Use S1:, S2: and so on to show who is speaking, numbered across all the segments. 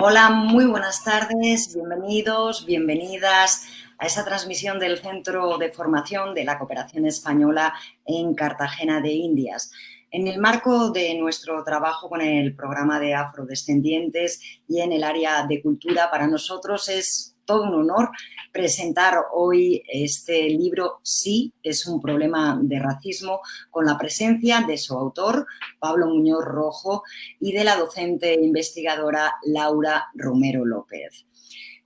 S1: Hola, muy buenas tardes, bienvenidos, bienvenidas a esta transmisión del Centro de Formación de la Cooperación Española en Cartagena de Indias. En el marco de nuestro trabajo con el programa de afrodescendientes y en el área de cultura, para nosotros es todo un honor presentar hoy este libro Sí, es un problema de racismo, con la presencia de su autor, Pablo Muñoz Rojo, y de la docente e investigadora Laura Romero López.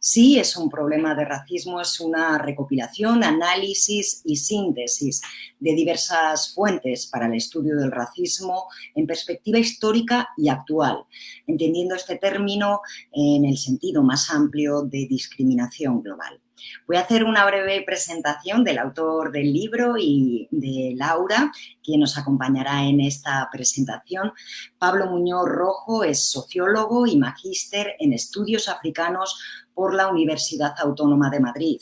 S1: Sí, es un problema de racismo, es una recopilación, análisis y síntesis de diversas fuentes para el estudio del racismo en perspectiva histórica y actual, entendiendo este término en el sentido más amplio de discriminación global. Voy a hacer una breve presentación del autor del libro y de Laura, quien nos acompañará en esta presentación. Pablo Muñoz Rojo es sociólogo y magíster en estudios africanos por la Universidad Autónoma de Madrid.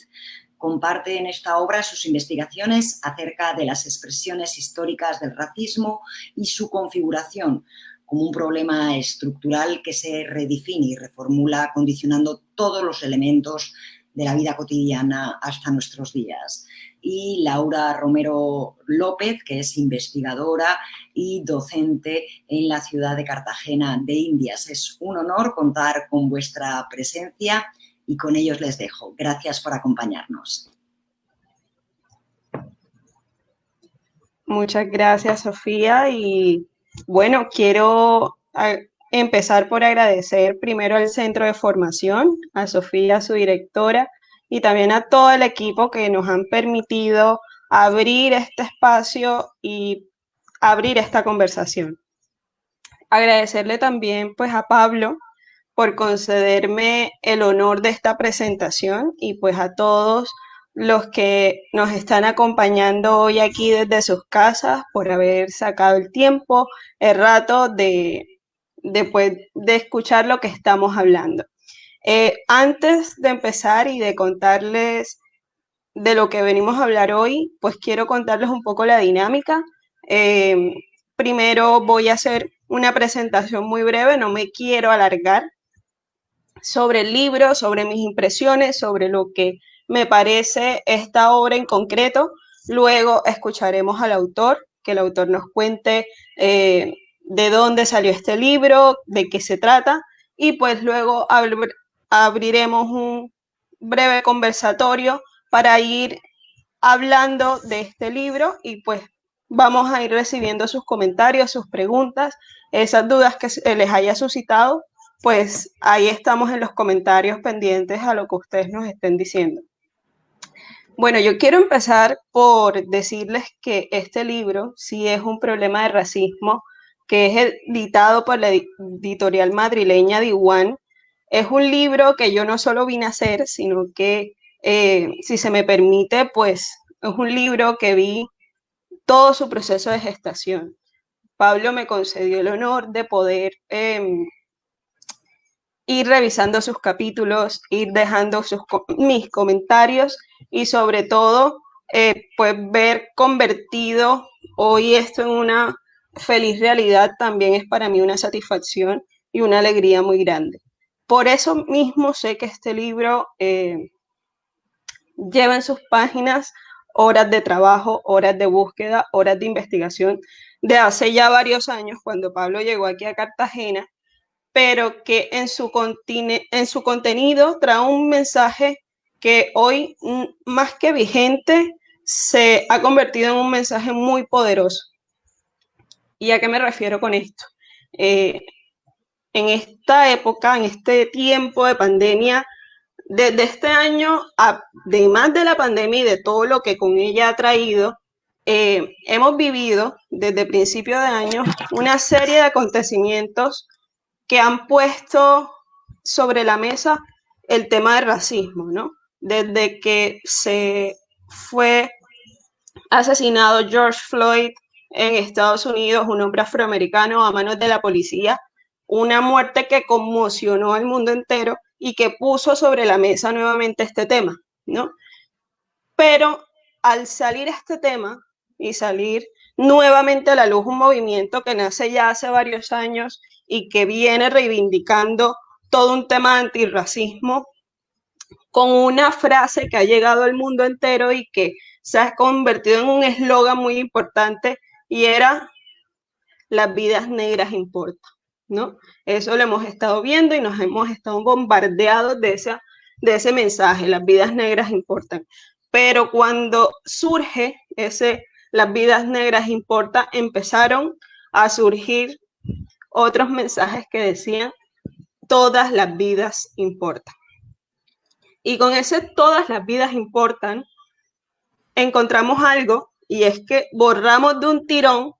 S1: Comparte en esta obra sus investigaciones acerca de las expresiones históricas del racismo y su configuración como un problema estructural que se redefine y reformula condicionando todos los elementos de la vida cotidiana hasta nuestros días. Y Laura Romero López, que es investigadora y docente en la ciudad de Cartagena de Indias. Es un honor contar con vuestra presencia y con ellos les dejo. Gracias por acompañarnos.
S2: Muchas gracias, Sofía. Y bueno, quiero empezar por agradecer primero al Centro de Formación, a Sofía, su directora, y también a todo el equipo que nos han permitido abrir este espacio y abrir esta conversación. Agradecerle también pues a Pablo por concederme el honor de esta presentación y pues a todos los que nos están acompañando hoy aquí desde sus casas por haber sacado el tiempo, el rato de escuchar lo que estamos hablando. Antes de empezar y de contarles de lo que venimos a hablar hoy, pues quiero contarles un poco la dinámica. Eh, Primero voy a hacer una presentación muy breve, no me quiero alargar, sobre el libro, sobre mis impresiones, sobre lo que me parece esta obra en concreto. Luego escucharemos al autor, que el autor nos cuente de dónde salió este libro, de qué se trata, y pues luego abriremos un breve conversatorio para ir hablando de este libro y pues vamos a ir recibiendo sus comentarios, sus preguntas, esas dudas que les haya suscitado, pues ahí estamos en los comentarios pendientes a lo que ustedes nos estén diciendo. Bueno, yo quiero empezar por decirles que este libro sí es un problema de racismo, que es editado por la editorial madrileña Diwan. Es un libro que yo no solo vine a hacer, sino que, si se me permite, pues es un libro que vi todo su proceso de gestación. Pablo me concedió el honor de poder ir revisando sus capítulos, ir dejando mis comentarios y sobre todo, pues ver convertido hoy esto en una feliz realidad también es para mí una satisfacción y una alegría muy grande. Por eso mismo sé que este libro lleva en sus páginas horas de trabajo, horas de búsqueda, horas de investigación de hace ya varios años cuando Pablo llegó aquí a Cartagena, pero que en su contenido trae un mensaje que hoy, más que vigente, se ha convertido en un mensaje muy poderoso. ¿Y a qué me refiero con esto? En esta época, en este tiempo de pandemia, desde este año, además de la pandemia y de todo lo que con ella ha traído, hemos vivido desde principio de año una serie de acontecimientos que han puesto sobre la mesa el tema del racismo, ¿no? Desde que se fue asesinado George Floyd en Estados Unidos, un hombre afroamericano a manos de la policía, una muerte que conmocionó al mundo entero y que puso sobre la mesa nuevamente este tema, ¿no? Pero al salir este tema y salir nuevamente a la luz un movimiento que nace ya hace varios años y que viene reivindicando todo un tema antirracismo con una frase que ha llegado al mundo entero y que se ha convertido en un eslogan muy importante y era las vidas negras importan, ¿no? Eso lo hemos estado viendo y nos hemos estado bombardeados de ese mensaje, las vidas negras importan. Pero cuando surge las vidas negras importan, empezaron a surgir otros mensajes que decían, todas las vidas importan. Y con ese todas las vidas importan, encontramos algo y es que borramos de un tirón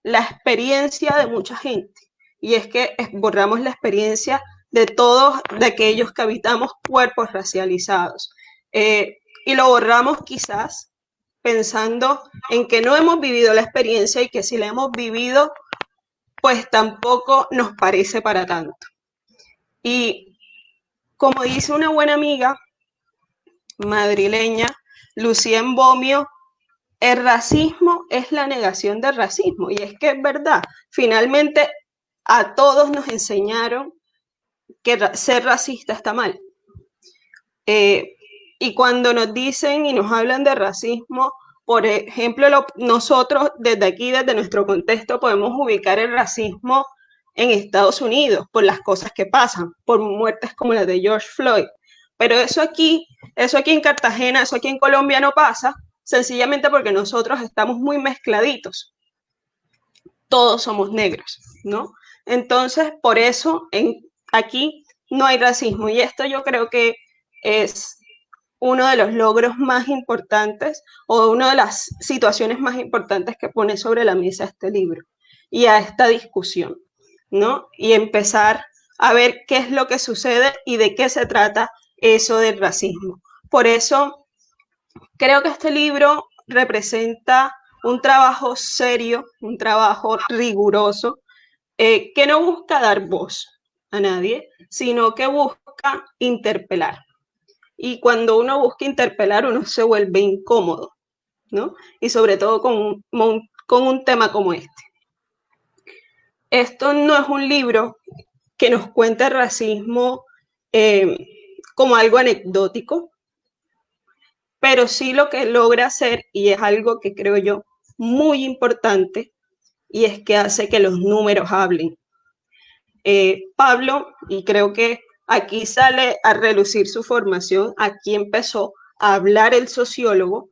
S2: la experiencia de mucha gente. Y es que borramos la experiencia de todos de aquellos que habitamos cuerpos racializados. Y lo borramos quizás pensando en que no hemos vivido la experiencia y que si la hemos vivido, pues tampoco nos parece para tanto. Y como dice una buena amiga madrileña, Lucía Embomio, el racismo es la negación del racismo. Y es que es verdad, finalmente a todos nos enseñaron que ser racista está mal. Y cuando nos dicen y nos hablan de racismo, por ejemplo, nosotros desde aquí, desde nuestro contexto, podemos ubicar el racismo en Estados Unidos por las cosas que pasan, por muertes como la de George Floyd. Pero eso aquí en Cartagena, eso aquí en Colombia no pasa, sencillamente porque nosotros estamos muy mezcladitos. Todos somos negros, ¿no? Entonces, por eso aquí no hay racismo. Y esto yo creo que es uno de los logros más importantes o una de las situaciones más importantes que pone sobre la mesa este libro y a esta discusión, ¿no? Y empezar a ver qué es lo que sucede y de qué se trata eso del racismo. Por eso creo que este libro representa un trabajo serio, un trabajo riguroso, que no busca dar voz a nadie, sino que busca interpelar. Y cuando uno busca interpelar, uno se vuelve incómodo, ¿no? Y sobre todo con un tema como este. Esto no es un libro que nos cuente el racismo como algo anecdótico, pero sí lo que logra hacer, y es algo que creo yo muy importante, y es que hace que los números hablen. Pablo, y creo que aquí sale a relucir su formación, aquí empezó a hablar el sociólogo,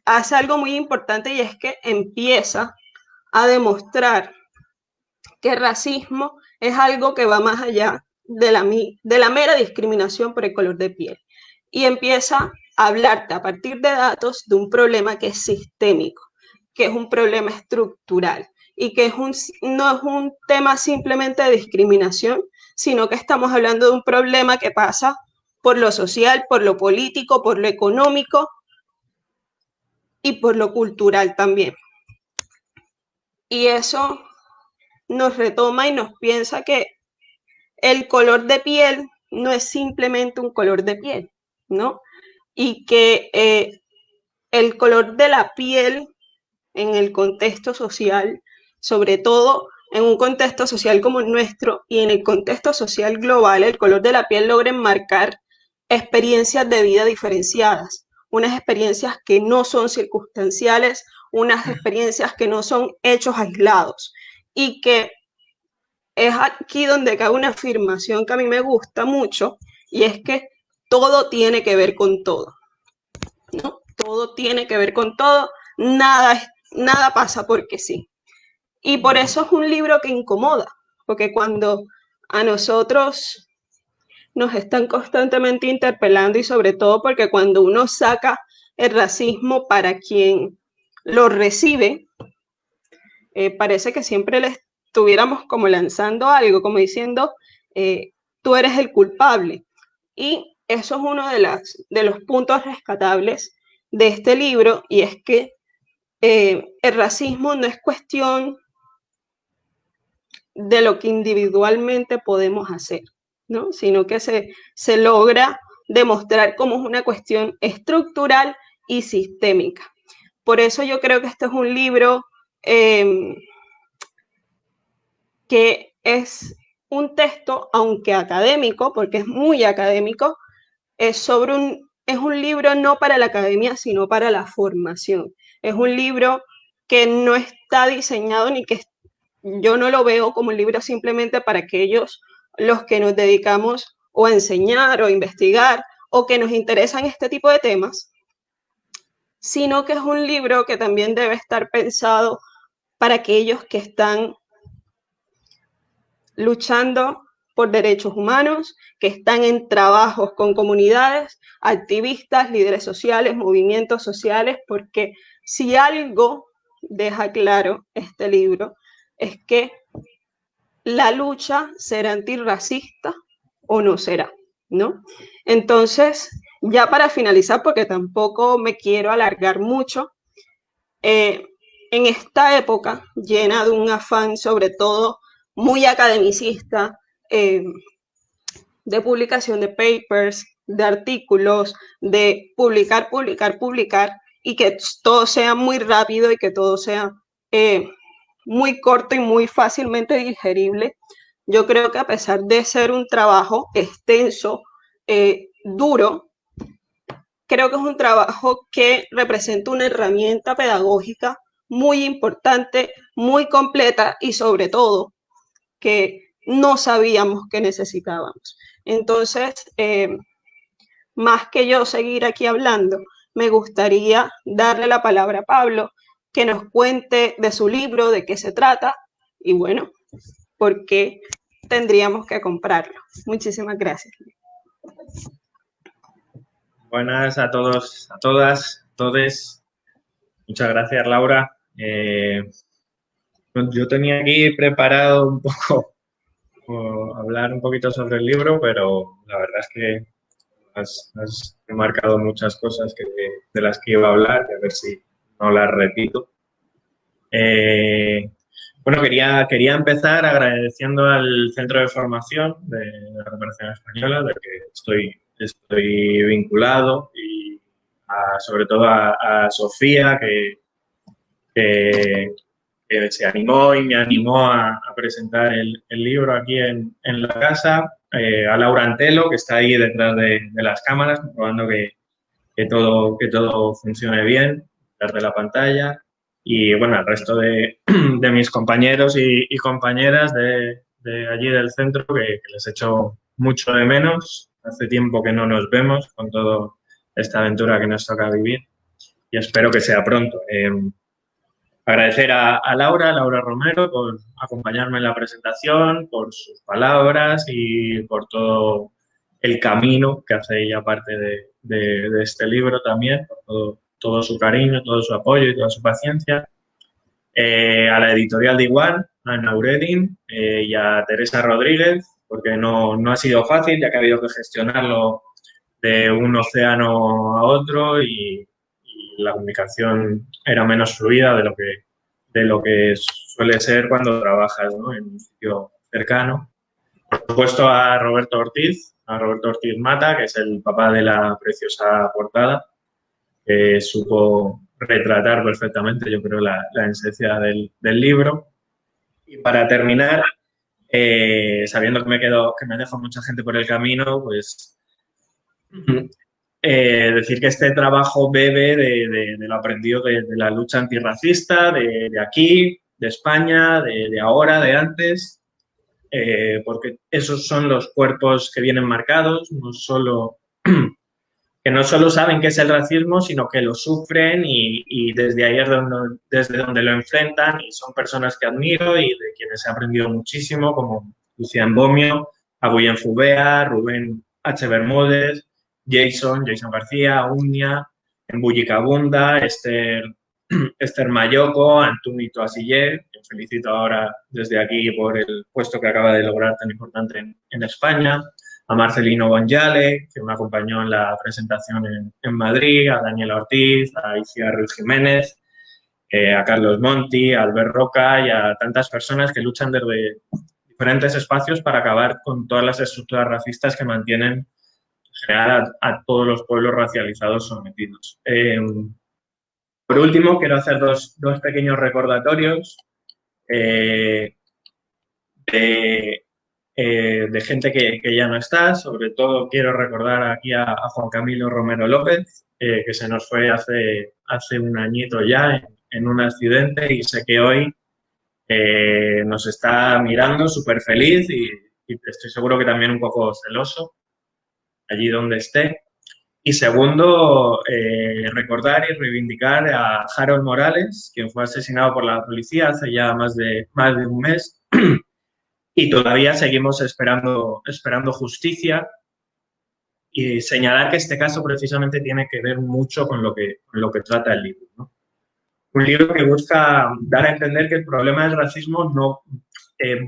S2: hace algo muy importante y es que empieza a demostrar que el racismo es algo que va más allá de la mera discriminación por el color de piel. Y empieza a hablarte a partir de datos de un problema que es sistémico, que es un problema estructural y que no es un tema simplemente de discriminación, sino que estamos hablando de un problema que pasa por lo social, por lo político, por lo económico y por lo cultural también. Y eso nos retoma y nos piensa que el color de piel no es simplemente un color de piel, ¿no? Y que el color de la piel en el contexto social, sobre todo en un contexto social como el nuestro y en el contexto social global, el color de la piel logra enmarcar experiencias de vida diferenciadas, unas experiencias que no son circunstanciales, unas experiencias que no son hechos aislados y que es aquí donde cabe una afirmación que a mí me gusta mucho y es que todo tiene que ver con todo, ¿no? Todo tiene que ver con todo, nada pasa porque sí. Y por eso es un libro que incomoda, porque cuando a nosotros nos están constantemente interpelando y sobre todo porque cuando uno saca el racismo para quien lo recibe, parece que siempre le estuviéramos como lanzando algo, como diciendo, tú eres el culpable. Y eso es uno de los puntos rescatables de este libro y es que el racismo no es cuestión de lo que individualmente podemos hacer, ¿no? Sino que se logra demostrar cómo es una cuestión estructural y sistémica. Por eso yo creo que este es un libro que es un texto, aunque académico, porque es muy académico, es un libro no para la academia, sino para la formación. Es un libro que no está diseñado ni que yo no lo veo como un libro simplemente para aquellos los que nos dedicamos o a enseñar o a investigar o que nos interesan este tipo de temas, sino que es un libro que también debe estar pensado para aquellos que están luchando por derechos humanos, que están en trabajos con comunidades, activistas, líderes sociales, movimientos sociales, porque si algo deja claro este libro es que la lucha será antirracista o no será, ¿no? Entonces, ya para finalizar, porque tampoco me quiero alargar mucho, eh, en esta época llena de un afán sobre todo muy academicista, eh, de publicación de papers, de artículos, de publicar, publicar, publicar, y que todo sea muy rápido y que todo sea muy corto y muy fácilmente digerible. Yo creo que a pesar de ser un trabajo extenso, duro, creo que es un trabajo que representa una herramienta pedagógica muy importante, muy completa y sobre todo que no sabíamos que necesitábamos. Entonces, más que yo seguir aquí hablando, me gustaría darle la palabra a Pablo, que nos cuente de su libro, de qué se trata y bueno, por qué tendríamos que comprarlo. Muchísimas gracias.
S3: Buenas a todos, a todas, todes. Muchas gracias, Laura. Yo tenía aquí preparado un poco hablar un poquito sobre el libro, pero la verdad es que has remarcado muchas cosas de las que iba a hablar, y a ver si no las repito. Bueno, quería empezar agradeciendo al Centro de Formación de la Cooperación Española, del que estoy vinculado, y sobre todo a Sofía, que se animó y me animó a presentar el libro aquí en la casa, a Laura Antelo, que está ahí detrás de las cámaras, comprobando que todo funcione bien, detrás de la pantalla, y bueno, al resto de mis compañeros y compañeras de allí del centro, que les echo mucho de menos. Hace tiempo que no nos vemos con toda esta aventura que nos toca vivir, y espero que sea pronto. Agradecer a Laura Romero, por acompañarme en la presentación, por sus palabras y por todo el camino que hace ella parte de este libro también, por todo su cariño, todo su apoyo y toda su paciencia. A la editorial de Igual, a Ana Uredin, y a Teresa Rodríguez, porque no ha sido fácil, ya que ha habido que gestionarlo de un océano a otro, y la comunicación era menos fluida de lo que suele ser cuando trabajas, ¿no?, en un sitio cercano. Por supuesto, a Roberto Ortiz Mata, que es el papá de la preciosa portada, que supo retratar perfectamente, yo creo, la esencia del libro. Y para terminar, sabiendo que me deja mucha gente por el camino, pues decir que este trabajo bebe de lo aprendido de la lucha antirracista, de aquí, de España, de ahora, de antes, porque esos son los cuerpos que vienen marcados, que no solo saben qué es el racismo, sino que lo sufren, y desde ahí es desde donde lo enfrentan, y son personas que admiro y de quienes he aprendido muchísimo, como Lucía Mbomio, Aguyen Fubea, Rubén H. Bermúdez, Jason García, Uña, Mbulli Kabunda, Esther Mayoko, Antuni Toasiller, que felicito ahora desde aquí por el puesto que acaba de lograr tan importante en España, a Marcelino González, que me acompañó en la presentación en Madrid, a Daniela Ortiz, a Isia Ruiz Jiménez, a Carlos Monti, a Albert Roca y a tantas personas que luchan desde diferentes espacios para acabar con todas las estructuras racistas que mantienen en general a todos los pueblos racializados sometidos. Por último, quiero hacer dos pequeños recordatorios de de gente que ya no está. Sobre todo quiero recordar aquí a Juan Camilo Romero López, que se nos fue hace un añito ya en un accidente, y sé que hoy nos está mirando súper feliz y estoy seguro que también un poco celoso allí donde esté. Y segundo, recordar y reivindicar a Harold Morales, quien fue asesinado por la policía hace ya más de un mes y todavía seguimos esperando justicia, y señalar que este caso precisamente tiene que ver mucho con lo que trata el libro, ¿no? Un libro que busca dar a entender que el problema del racismo no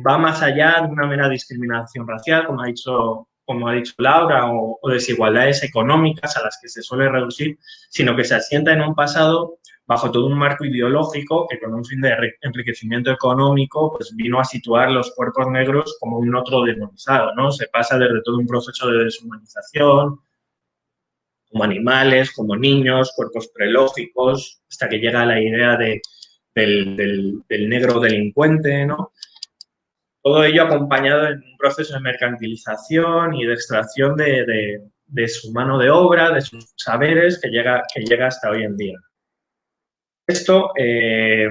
S3: va más allá de una mera discriminación racial, como ha dicho Laura, o desigualdades económicas a las que se suele reducir, sino que se asienta en un pasado bajo todo un marco ideológico que, con un fin de enriquecimiento económico, pues vino a situar los cuerpos negros como un otro demonizado, ¿no? Se pasa desde todo un proceso de deshumanización, como animales, como niños, cuerpos prelógicos, hasta que llega la idea del negro delincuente, ¿no? Todo ello acompañado en un proceso de mercantilización y de extracción de su mano de obra, de sus saberes, que llega hasta hoy en día. Esto que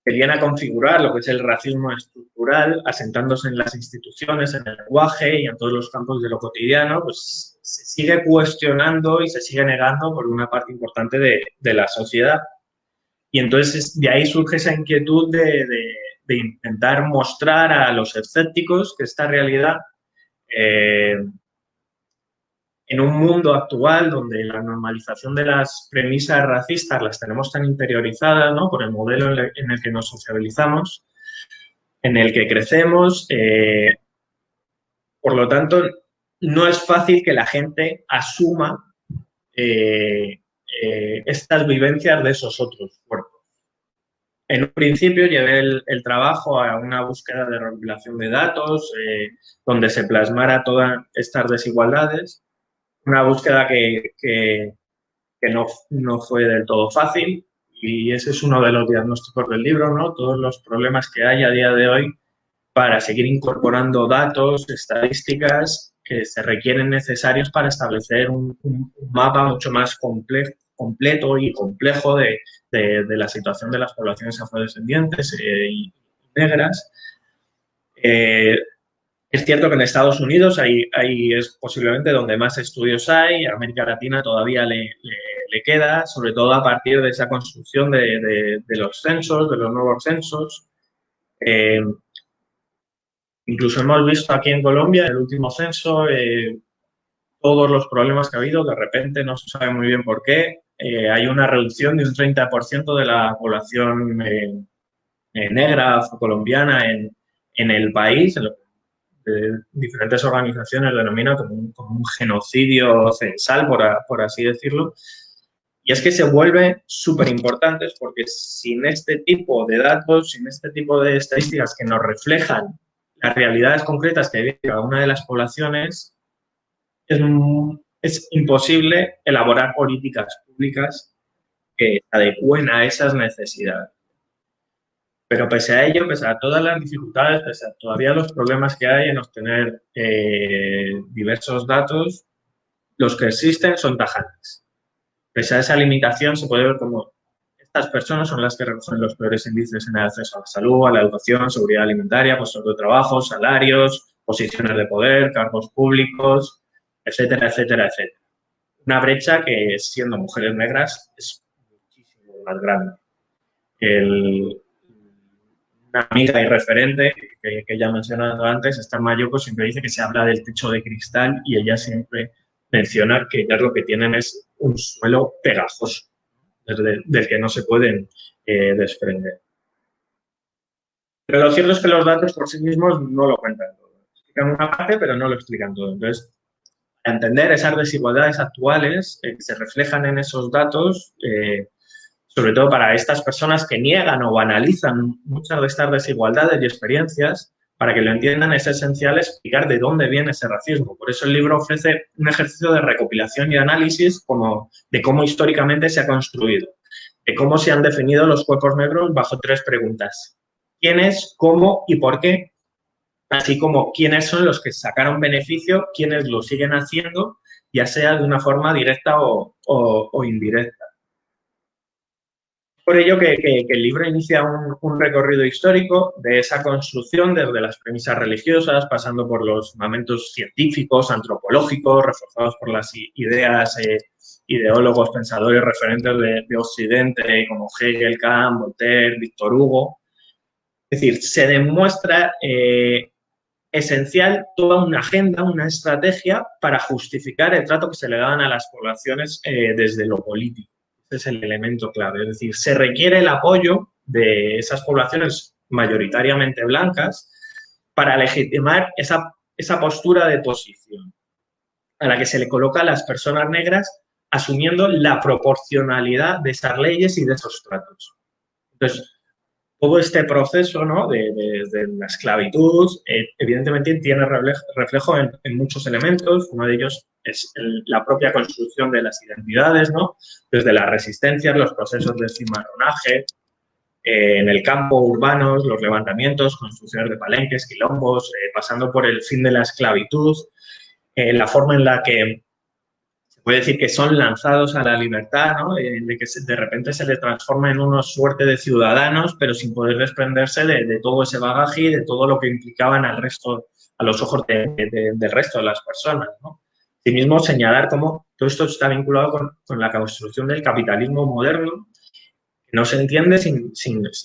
S3: viene a configurar lo que es el racismo estructural, asentándose en las instituciones, en el lenguaje y en todos los campos de lo cotidiano, pues se sigue cuestionando y se sigue negando por una parte importante de la sociedad. Y entonces de ahí surge esa inquietud de intentar mostrar a los escépticos que esta realidad, en un mundo actual donde la normalización de las premisas racistas las tenemos tan interiorizadas, ¿no?, por el modelo en el que nos sociabilizamos, en el que crecemos, por lo tanto, no es fácil que la gente asuma estas vivencias de esos otros cuerpos. En un principio llevé el trabajo a una búsqueda de recopilación de datos donde se plasmara todas estas desigualdades, una búsqueda que no fue del todo fácil, y ese es uno de los diagnósticos del libro, ¿no? Todos los problemas que hay a día de hoy para seguir incorporando datos, estadísticas que se requieren necesarios para establecer un mapa mucho más completo y complejo de la situación de las poblaciones afrodescendientes y negras. Es cierto que en Estados Unidos ahí es posiblemente donde más estudios hay. A América Latina todavía le queda, sobre todo a partir de esa construcción de los censos, de los nuevos censos. Incluso hemos visto aquí en Colombia, en el último censo, todos los problemas que ha habido. De repente no se sabe muy bien por qué. Hay una reducción de un 30% de la población negra afrocolombiana en el país, en lo que diferentes organizaciones denominan como un genocidio censal, por así decirlo. Y es que se vuelven súper importantes porque sin este tipo de datos, sin este tipo de estadísticas que nos reflejan las realidades concretas que vive cada una de las poblaciones, es imposible elaborar políticas públicas que adecúen a esas necesidades. Pero pese a ello, pese a todas las dificultades, pese a todavía los problemas que hay en obtener diversos datos, los que existen son tajantes. Pese a esa limitación, se puede ver como estas personas son las que recogen los peores índices en el acceso a la salud, a la educación, seguridad alimentaria, puestos de trabajo, salarios, posiciones de poder, cargos públicos, etcétera, etcétera, etcétera. Una brecha que, siendo mujeres negras, es muchísimo más grande. Una amiga y referente que ya he mencionado antes, Esther Mayuco, siempre dice que se habla del techo de cristal, y ella siempre menciona que ellas lo que tienen es un suelo pegajoso, del que no se pueden desprender. Pero lo cierto es que los datos por sí mismos no lo cuentan todo. Explican una parte, pero no lo explican todo. Entonces, para entender esas desigualdades actuales que se reflejan en esos datos, sobre todo para estas personas que niegan o banalizan muchas de estas desigualdades y experiencias, para que lo entiendan es esencial explicar de dónde viene ese racismo. Por eso el libro ofrece un ejercicio de recopilación y análisis de cómo históricamente se ha construido, de cómo se han definido los cuerpos negros bajo 3 preguntas: ¿quién es?, ¿cómo y por qué? así como quiénes son los que sacaron beneficio, quiénes lo siguen haciendo, ya sea de una forma directa o indirecta. Por ello que el libro inicia un recorrido histórico de esa construcción desde las premisas religiosas, pasando por los fundamentos científicos, antropológicos, reforzados por las ideas, ideólogos, pensadores referentes de Occidente, como Hegel, Kant, Voltaire, Víctor Hugo. Es decir, se demuestra esencial toda una agenda, una estrategia para justificar el trato que se le daban a las poblaciones desde lo político. Ese es el elemento clave. Es decir, se requiere el apoyo de esas poblaciones mayoritariamente blancas para legitimar esa postura de posición a la que se le coloca a las personas negras asumiendo la proporcionalidad de esas leyes y de esos tratos. Entonces, todo este proceso, ¿no?, de la esclavitud, evidentemente tiene reflejo en muchos elementos. Uno de ellos es la propia construcción de las identidades, ¿no?, desde las resistencias, los procesos de cimarronaje, en el campo, urbanos, los levantamientos, construcciones de palenques, quilombos, pasando por el fin de la esclavitud, la forma en la que puede decir que son lanzados a la libertad, ¿no?, de que de repente se les transforma en una suerte de ciudadanos, pero sin poder desprenderse de todo ese bagaje y de todo lo que implicaban al resto, a los ojos del resto de las personas, ¿no? Asimismo, señalar cómo todo esto está vinculado con la construcción del capitalismo moderno, que no se entiende sin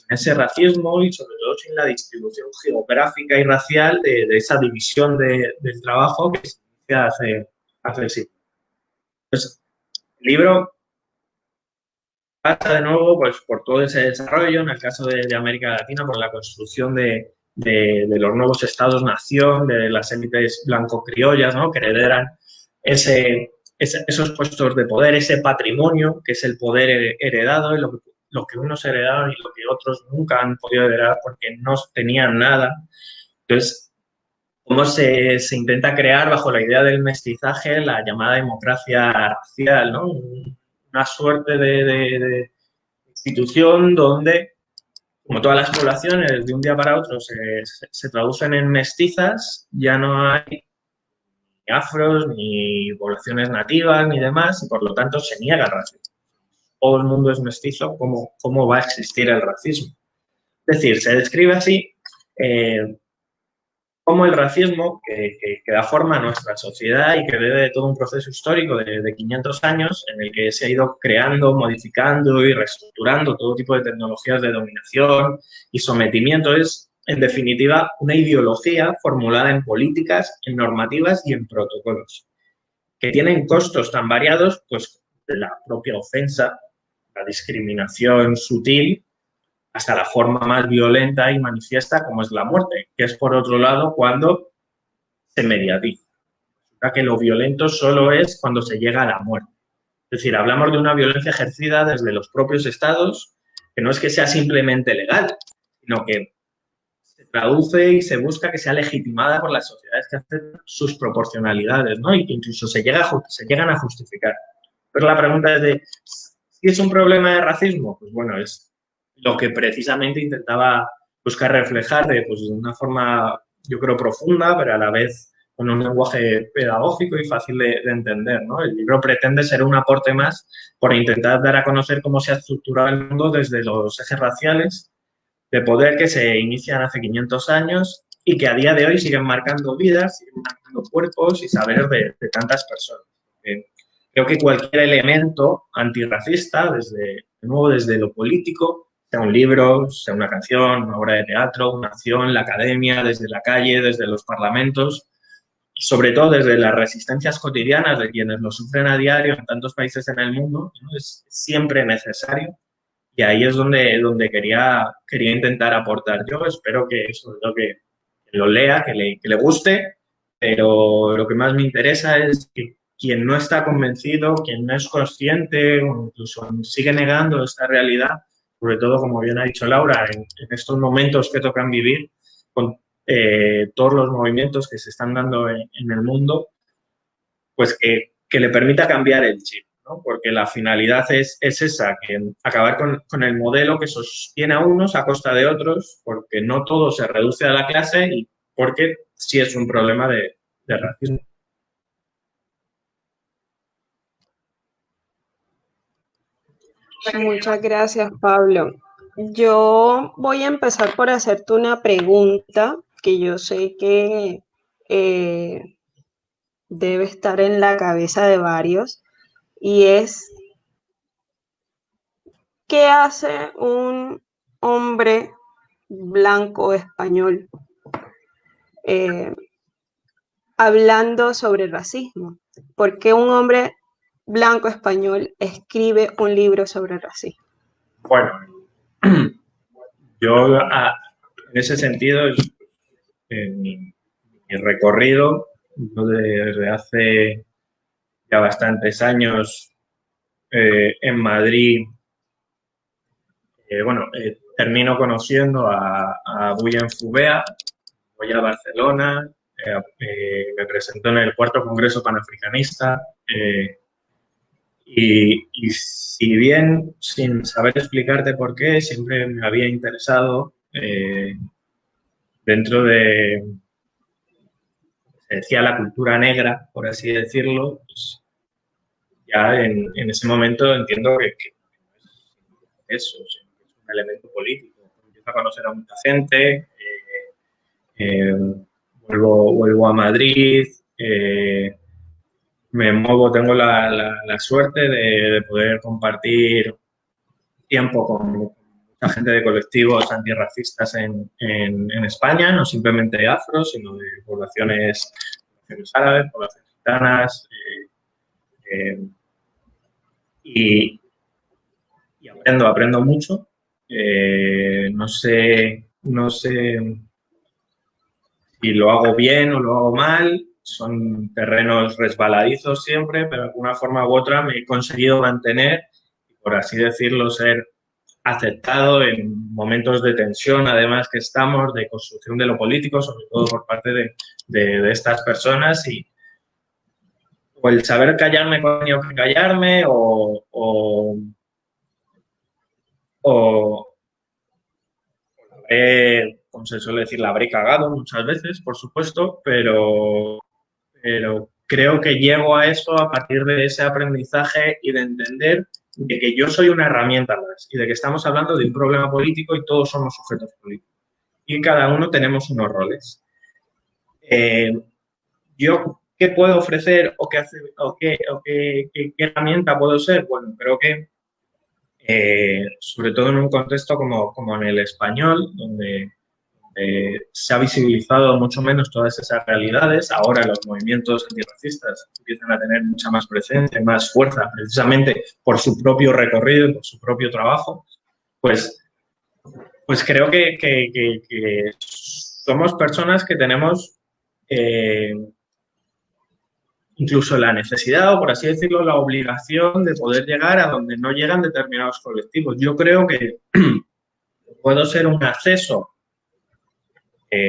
S3: ese racismo y sobre todo sin la distribución geográfica y racial de esa división del trabajo que se inicia hace siglos. Entonces, el libro pasa de nuevo pues, por todo ese desarrollo, en el caso de América Latina, por la construcción de los nuevos estados-nación, de las élites blanco-criollas, ¿no?, que heredan esos puestos de poder, ese patrimonio que es el poder heredado, y lo que unos heredaron y lo que otros nunca han podido heredar porque no tenían nada. Entonces, cómo se intenta crear bajo la idea del mestizaje la llamada democracia racial, ¿no? Una suerte de institución donde, como todas las poblaciones, de un día para otro se traducen en mestizas, ya no hay ni afros, ni poblaciones nativas, ni demás, y por lo tanto se niega el racismo. Todo el mundo es mestizo, ¿cómo va a existir el racismo? Es decir, se describe así cómo el racismo, que da forma a nuestra sociedad y que debe de todo un proceso histórico de 500 años en el que se ha ido creando, modificando y reestructurando todo tipo de tecnologías de dominación y sometimiento, es, en definitiva, una ideología formulada en políticas, en normativas y en protocolos, que tienen costos tan variados, pues, de la propia ofensa, la discriminación sutil, hasta la forma más violenta y manifiesta como es la muerte, que es, por otro lado, cuando se mediatiza. Resulta que lo violento solo es cuando se llega a la muerte. Es decir, hablamos de una violencia ejercida desde los propios estados, que no es que sea simplemente legal, sino que se traduce y se busca que sea legitimada por las sociedades que aceptan sus proporcionalidades, ¿no? Y que incluso se llegan a justificar. Pero la pregunta es de, ¿si es un problema de racismo? Pues bueno, es lo que precisamente intentaba buscar reflejar de una forma, yo creo, profunda, pero a la vez con un lenguaje pedagógico y fácil de entender, ¿no? El libro pretende ser un aporte más por intentar dar a conocer cómo se ha estructurado el mundo desde los ejes raciales de poder que se inician hace 500 años y que a día de hoy siguen marcando vidas, siguen marcando cuerpos y saberes de tantas personas. Creo que cualquier elemento antirracista, de nuevo desde lo político, sea un libro, sea una canción, una obra de teatro, una acción, la academia, desde la calle, desde los parlamentos y sobre todo desde las resistencias cotidianas de quienes lo sufren a diario en tantos países en el mundo, ¿no? Es siempre necesario y ahí es donde quería intentar aportar. Yo espero que, sobre todo, que lo lea, que le guste, pero lo que más me interesa es que quien no está convencido, quien no es consciente o incluso sigue negando esta realidad, sobre todo, como bien ha dicho Laura, en estos momentos que tocan vivir, con todos los movimientos que se están dando en el mundo, pues que le permita cambiar el chip, ¿no? Porque la finalidad es esa, que acabar con el modelo que sostiene a unos a costa de otros, porque no todo se reduce a la clase y porque sí es un problema de racismo.
S2: Muchas gracias, Pablo. Yo voy a empezar por hacerte una pregunta que yo sé que eh, debe estar en la cabeza de varios, y es, ¿qué hace un hombre blanco español eh, hablando sobre racismo? ¿Por qué un hombre blanco español escribe un libro sobre racismo?
S3: Bueno, yo en ese sentido, mi recorrido, yo desde hace ya bastantes años en Madrid, termino conociendo a Buyen Fubea, voy a Barcelona, me presentó en el cuarto Congreso Panafricanista, y si bien sin saber explicarte por qué, siempre me había interesado dentro de, se decía, la cultura negra, por así decirlo, pues ya en ese momento entiendo que eso es un elemento político. Empiezo a conocer a mucha gente, eh, vuelvo a Madrid, me muevo, tengo la suerte de poder compartir tiempo con mucha gente de colectivos antirracistas en España, no simplemente de afro, sino de poblaciones árabes, poblaciones gitanas, y aprendo mucho. No sé si lo hago bien o lo hago mal, son terrenos resbaladizos siempre, pero de alguna forma u otra me he conseguido mantener, por así decirlo, ser aceptado en momentos de tensión, además que estamos, de construcción de lo político, sobre todo por parte de estas personas, y o el saber callarme cuando tengo que callarme, o como se suele decir, la habré cagado muchas veces, por supuesto, pero creo que llego a eso a partir de ese aprendizaje y de entender de que yo soy una herramienta más y de que estamos hablando de un problema político y todos somos sujetos políticos. Y cada uno tenemos unos roles. ¿Yo qué puedo ofrecer o qué herramienta puedo ser? Bueno, creo que sobre todo en un contexto como en el español, donde se ha visibilizado mucho menos todas esas realidades. Ahora los movimientos antirracistas empiezan a tener mucha más presencia, más fuerza, precisamente por su propio recorrido y por su propio trabajo. Pues creo que somos personas que tenemos incluso la necesidad, o por así decirlo, la obligación de poder llegar a donde no llegan determinados colectivos. Yo creo que puedo ser un acceso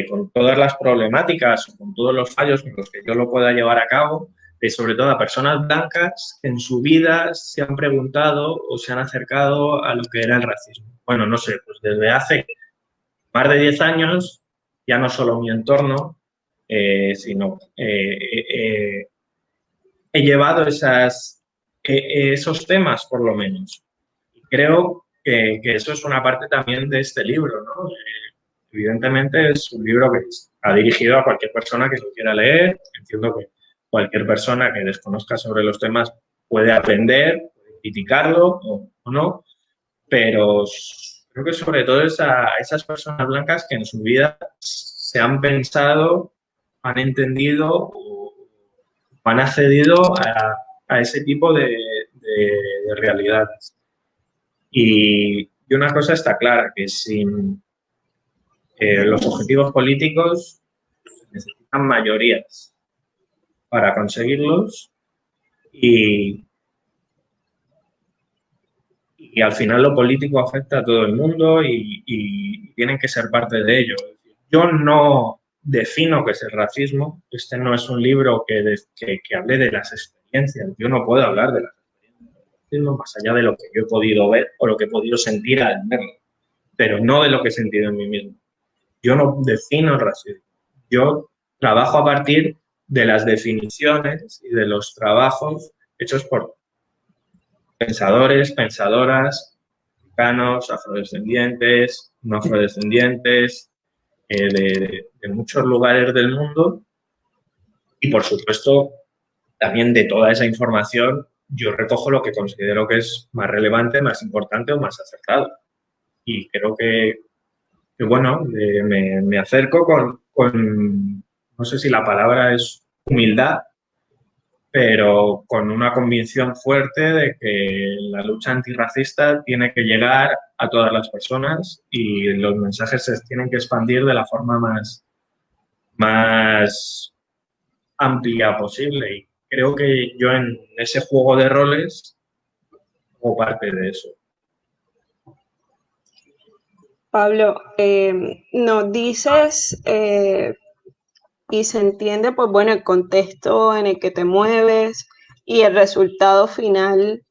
S3: con todas las problemáticas o con todos los fallos con los que yo lo pueda llevar a cabo, de sobre todo a personas blancas que en su vida se han preguntado o se han acercado a lo que era el racismo. Bueno, no sé, pues desde hace más de 10 años, ya no solo mi entorno, sino he llevado esos temas, por lo menos. Y creo que eso es una parte también de este libro, ¿no? Evidentemente es un libro que está dirigido a cualquier persona que lo quiera leer. Entiendo que cualquier persona que desconozca sobre los temas puede aprender, puede criticarlo o no, pero creo que sobre todo es a esas personas blancas que en su vida se han pensado, han entendido o han accedido a ese tipo de realidades. Y una cosa está clara, que sin los objetivos políticos necesitan mayorías para conseguirlos y al final lo político afecta a todo el mundo y tienen que ser parte de ello. Yo no defino qué es el racismo. Este no es un libro que hable de las experiencias. Yo no puedo hablar de las experiencias más allá de lo que yo he podido ver o lo que he podido sentir al verlo, pero no de lo que he sentido en mí mismo. Yo no defino el racismo. yo trabajo a partir de las definiciones y de los trabajos hechos por pensadores, pensadoras, africanos, afrodescendientes, no afrodescendientes, de muchos lugares del mundo y, por supuesto, también de toda esa información yo recojo lo que considero que es más relevante, más importante o más acertado. Y creo que bueno, me acerco con, no sé si la palabra es humildad, pero con una convicción fuerte de que la lucha antirracista tiene que llegar a todas las personas y los mensajes se tienen que expandir de la forma más amplia posible. Y creo que yo en ese juego de roles hago parte de eso.
S2: Pablo, nos dices y se entiende, pues bueno, el contexto en el que te mueves y el resultado final,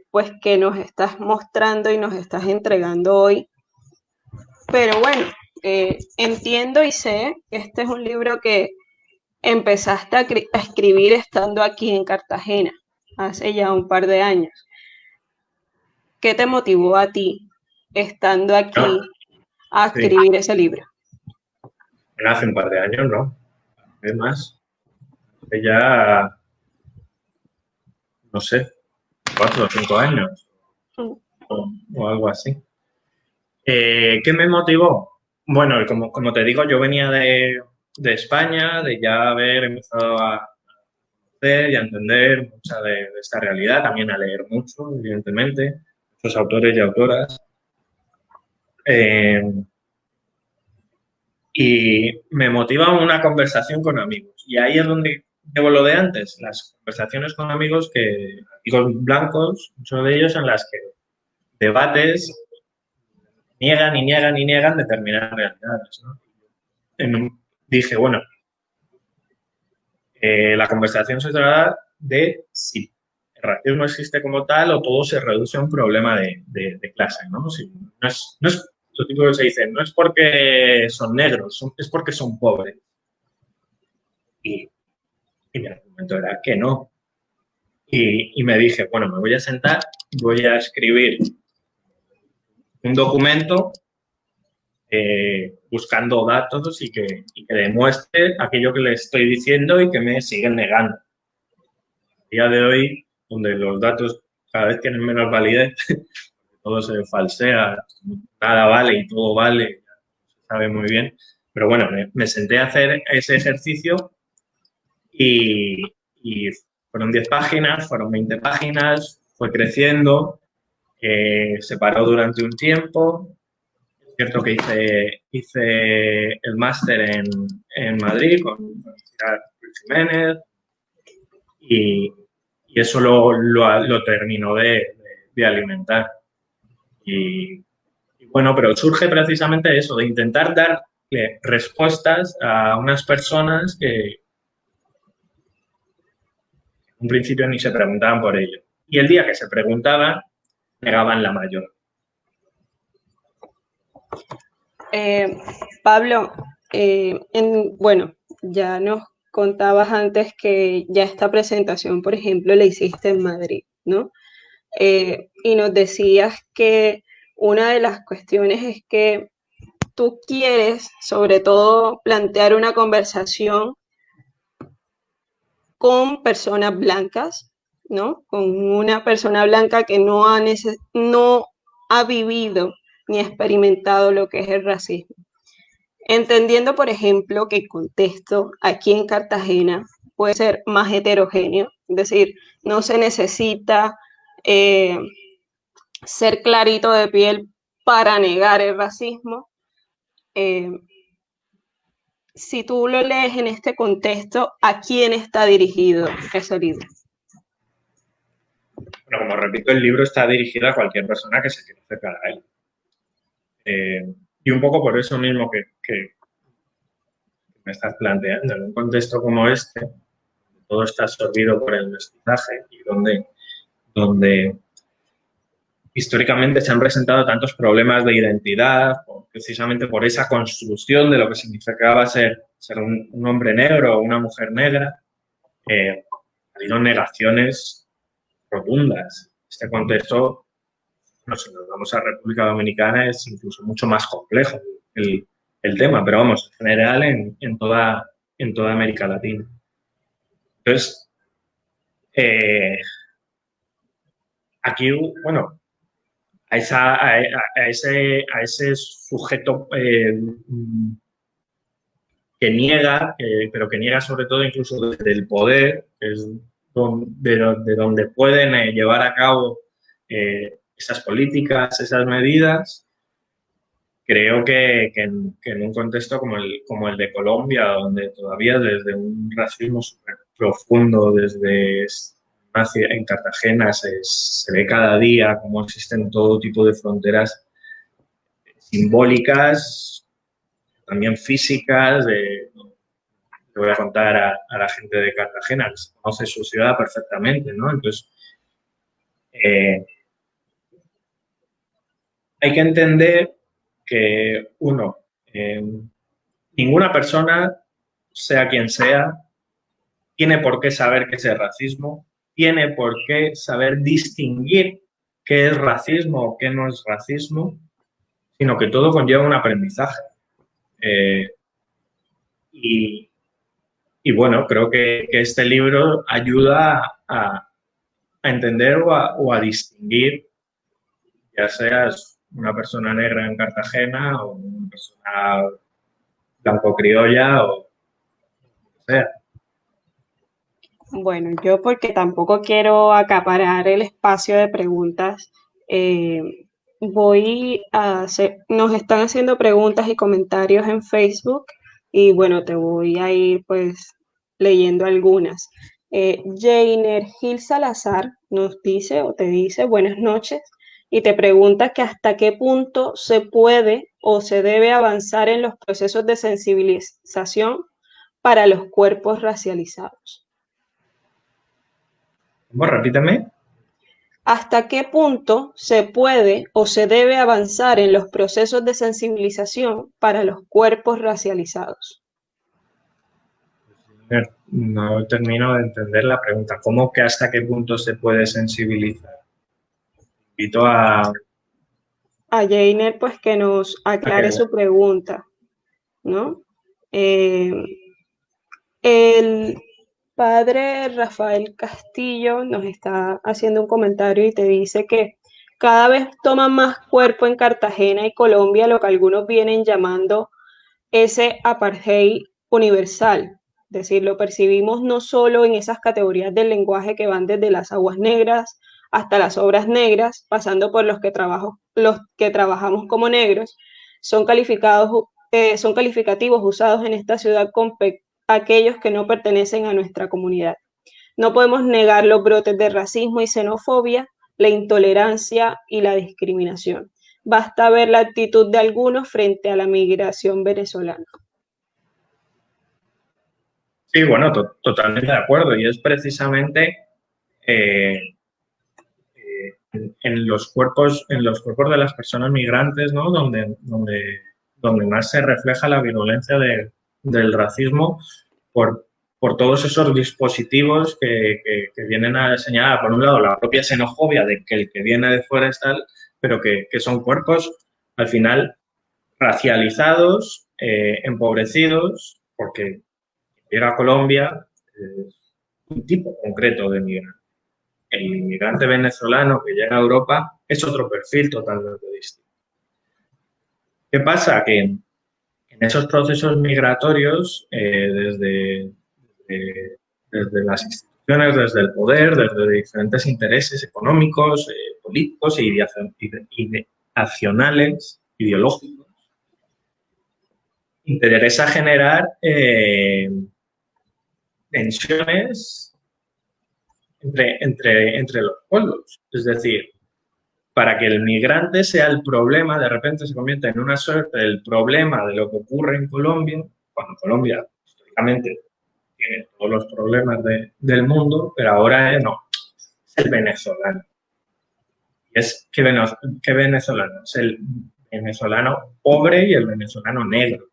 S2: pues que nos estás mostrando y nos estás entregando hoy. Pero bueno, entiendo y sé que este es un libro que empezaste a escribir estando aquí en Cartagena, hace ya un par de años. ¿Qué te motivó a ti, estando aquí, a escribir ese libro?
S3: Bueno, hace un par de años, ¿no? Es más, ya, no sé, 4 o 5 años o algo así. ¿Qué me motivó? Bueno, como te digo, yo venía de España, de ya haber empezado a conocer y a entender mucha de esta realidad, también a leer mucho, evidentemente, muchos autores y autoras. Y me motiva una conversación con amigos. Y ahí es donde llevo lo de antes, las conversaciones con amigos amigos blancos, muchos de ellos en las que debates niegan y niegan y niegan determinadas realidades, ¿no? Dije, bueno, la conversación se trata de si el racismo existe como tal o todo se reduce a un problema de clase, ¿no? Si, no es lo típico que se dice, no es porque son negros, es porque son pobres. Y mi argumento era que no. Y me dije, bueno, me voy a sentar, voy a escribir un documento buscando datos y que demuestre aquello que le estoy diciendo y que me siguen negando. A día de hoy, donde los datos cada vez tienen menos validez, todo se falsea, nada vale y todo vale, se sabe muy bien. Pero bueno, me senté a hacer ese ejercicio y fueron 10 páginas, fueron 20 páginas, fue creciendo, se paró durante un tiempo. Es cierto que hice el máster en Madrid con Luis Jiménez y eso lo terminó de alimentar. Y bueno, pero surge precisamente eso, de intentar darle respuestas a unas personas que en un principio ni se preguntaban por ello. Y el día que se preguntaban, negaban la mayor.
S2: Pablo, bueno, ya nos contabas antes que ya esta presentación, por ejemplo, la hiciste en Madrid, ¿no? Y nos decías que una de las cuestiones es que tú quieres, sobre todo, plantear una conversación con personas blancas, ¿no? Con una persona blanca que no ha vivido ni experimentado lo que es el racismo. Entendiendo, por ejemplo, que el contexto aquí en Cartagena puede ser más heterogéneo, es decir, no se necesita ser clarito de piel para negar el racismo. Si tú lo lees en este contexto, ¿a quién está dirigido ese libro?
S3: Bueno, como repito, el libro está dirigido a cualquier persona que se quiera acercar a él. Y un poco por eso mismo que me estás planteando, en un contexto como este, todo está absorbido por el mestizaje y donde históricamente se han presentado tantos problemas de identidad, precisamente por esa construcción de lo que significaba ser un hombre negro o una mujer negra. Ha habido negaciones rotundas. Este contexto, no sé, nos vamos a República Dominicana, es incluso mucho más complejo el tema, pero vamos, en general en toda América Latina. Entonces, aquí, bueno, a ese sujeto que niega, pero que niega sobre todo incluso desde el poder, que es de donde pueden llevar a cabo esas políticas, esas medidas. Creo que en un contexto como el de Colombia, donde todavía desde un racismo súper profundo, desde en Cartagena se ve cada día cómo existen todo tipo de fronteras simbólicas, también físicas. Le voy a contar a la gente de Cartagena, que se conoce su ciudad perfectamente, ¿no? Entonces, hay que entender que, uno, ninguna persona, sea quien sea, tiene por qué saber qué es racismo, tiene por qué saber distinguir qué es racismo o qué no es racismo, sino que todo conlleva un aprendizaje. Y bueno, creo que este libro ayuda a entender o a distinguir, ya seas una persona negra en Cartagena o una persona blanco-criolla o lo que sea.
S2: Bueno, yo porque tampoco quiero acaparar el espacio de preguntas, voy a hacer, nos están haciendo preguntas y comentarios en Facebook y bueno, te voy a ir pues leyendo algunas. Jainer Gil Salazar nos dice o te dice buenas noches y te pregunta que hasta qué punto se puede o se debe avanzar en los procesos de sensibilización para los cuerpos racializados.
S3: ¿Cómo? Repíteme.
S2: ¿Hasta qué punto se puede o se debe avanzar en los procesos de sensibilización para los cuerpos racializados?
S3: No termino de entender la pregunta. ¿Cómo que hasta qué punto se puede sensibilizar? Invito a
S2: A Jainer, pues que nos aclare su pregunta, ¿no? El padre Rafael Castillo nos está haciendo un comentario y te dice que cada vez toma más cuerpo en Cartagena y Colombia lo que algunos vienen llamando ese apartheid universal. Es decir, lo percibimos no solo en esas categorías del lenguaje que van desde las aguas negras hasta las obras negras, pasando por los que trabajamos como negros, son calificativos usados en esta ciudad con aquellos que no pertenecen a nuestra comunidad. No podemos negar los brotes de racismo y xenofobia, la intolerancia y la discriminación. Basta ver la actitud de algunos frente a la migración venezolana.
S3: Sí, bueno, totalmente de acuerdo. Y es precisamente en los cuerpos de las personas migrantes, ¿no? donde más se refleja la virulencia del racismo por todos esos dispositivos que vienen a señalar, por un lado, la propia xenofobia de que el que viene de fuera es tal, pero que son cuerpos, al final, racializados, empobrecidos, porque llega a Colombia un tipo concreto de migrante. El inmigrante venezolano que llega a Europa es otro perfil totalmente distinto. ¿Qué pasa? Que en esos procesos migratorios, desde las instituciones, desde el poder, desde diferentes intereses económicos, políticos e ideacionales, ideológicos, interesa generar tensiones entre los pueblos. Es decir, para que el migrante sea el problema, de repente se convierte en una suerte del problema de lo que ocurre en Colombia, cuando Colombia históricamente tiene todos los problemas del mundo, pero ahora no, es el venezolano. Es qué venezolano. Es el venezolano pobre y el venezolano negro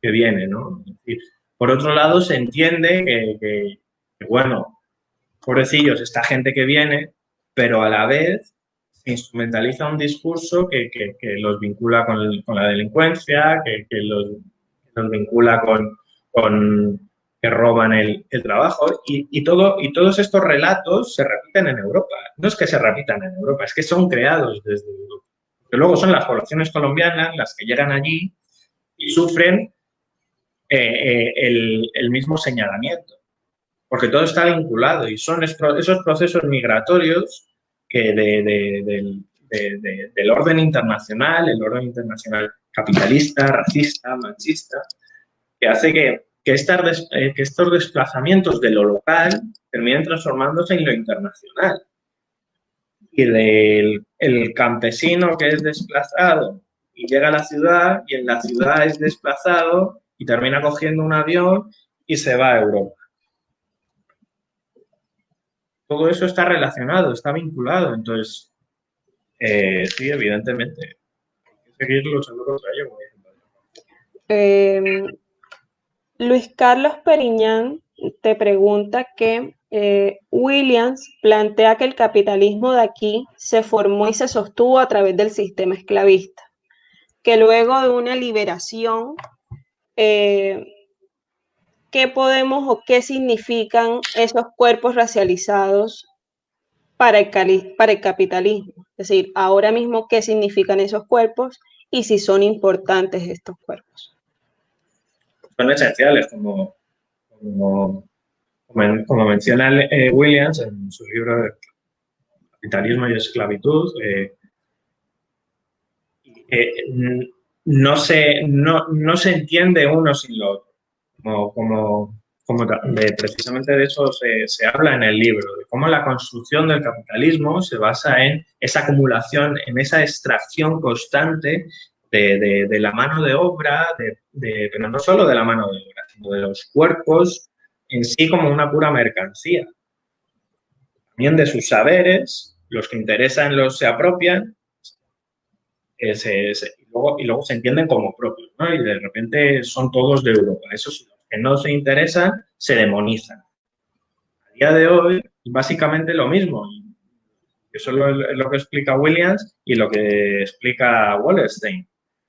S3: que viene, ¿no? Es decir, por otro lado, se entiende que, bueno, pobrecillos, esta gente que viene, pero a la vez se instrumentaliza un discurso que los vincula con la delincuencia, que los vincula con que roban el trabajo y todos estos relatos se repiten en Europa. No es que se repitan en Europa, es que son creados desde Europa. Que luego son las poblaciones colombianas las que llegan allí y sufren el mismo señalamiento, porque todo está vinculado y son esos procesos migratorios que del orden internacional, el orden internacional capitalista, racista, machista, que hace que estos desplazamientos de lo local terminen transformándose en lo internacional. Y del el campesino que es desplazado y llega a la ciudad, y en la ciudad es desplazado y termina cogiendo un avión y se va a Europa. Todo eso está relacionado, está vinculado. Entonces, sí, evidentemente, hay que seguir luchando contra ello.
S2: Luis Carlos Periñán te pregunta que Williams plantea que el capitalismo de aquí se formó y se sostuvo a través del sistema esclavista, que luego de una liberación, ¿qué podemos o qué significan esos cuerpos racializados para el capitalismo? Es decir, ahora mismo, ¿qué significan esos cuerpos y si son importantes estos cuerpos?
S3: Son esenciales, como menciona Williams en su libro de Capitalismo y Esclavitud. No se entiende uno sin lo otro. Precisamente de eso se habla en el libro, de cómo la construcción del capitalismo se basa en esa acumulación, en esa extracción constante de la mano de obra, pero no solo de la mano de obra, sino de los cuerpos en sí como una pura mercancía. También de sus saberes, los que interesan los se apropian, y luego se entienden como propios, ¿no? Y de repente son todos de Europa. Esos que no se interesan se demonizan. A día de hoy, básicamente lo mismo. Eso es lo que explica Williams y lo que explica Wallerstein.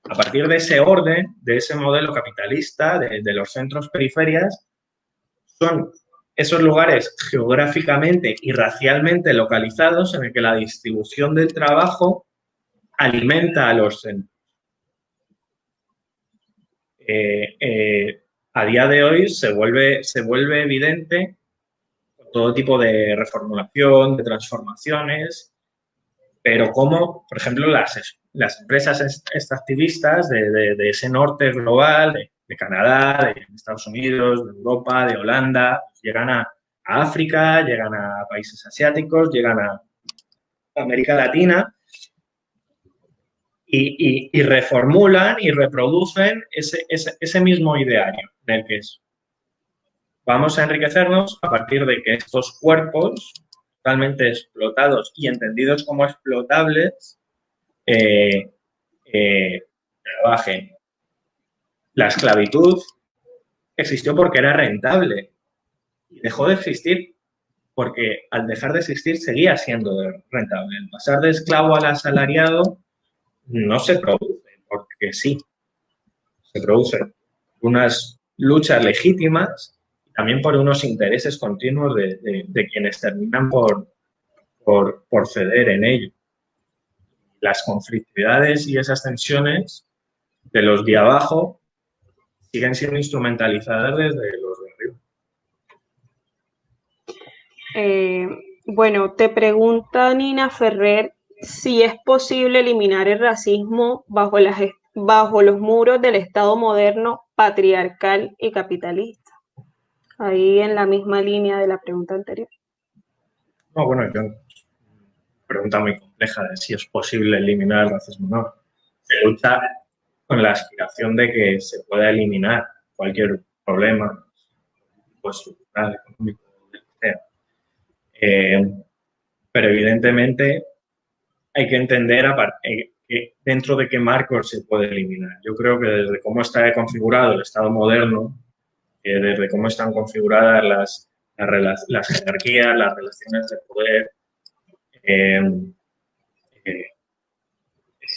S3: A partir de ese orden, de ese modelo capitalista, de los centros periferias, son esos lugares geográficamente y racialmente localizados en el que la distribución del trabajo alimenta a los centros. A día de hoy se vuelve evidente todo tipo de reformulación, de transformaciones, pero como, por ejemplo, las empresas extractivistas de ese norte global, de Canadá, de Estados Unidos, de Europa, de Holanda, llegan a África, llegan a países asiáticos, llegan a América Latina, y reformulan y reproducen ese mismo ideario del que es. Vamos a enriquecernos a partir de que estos cuerpos totalmente explotados y entendidos como explotables trabajen. La esclavitud existió porque era rentable y dejó de existir porque al dejar de existir seguía siendo rentable. El pasar de esclavo al asalariado no se produce porque sí, se producen unas luchas legítimas y también por unos intereses continuos de quienes terminan por ceder en ello. Las conflictividades y esas tensiones de los de abajo siguen siendo instrumentalizadas desde los de
S2: arriba. Bueno, te pregunta Nina Ferrer si es posible eliminar el racismo bajo los muros del Estado moderno, patriarcal y capitalista. Ahí en la misma línea de la pregunta anterior.
S3: No, bueno, pregunta muy compleja de si es posible eliminar el racismo. No, se lucha con la aspiración de que se pueda eliminar cualquier problema estructural, económico, lo que sea. Pero evidentemente hay que entender dentro de qué marcos se puede eliminar. Yo creo que desde cómo está configurado el Estado moderno, desde cómo están configuradas las jerarquías, las relaciones de poder,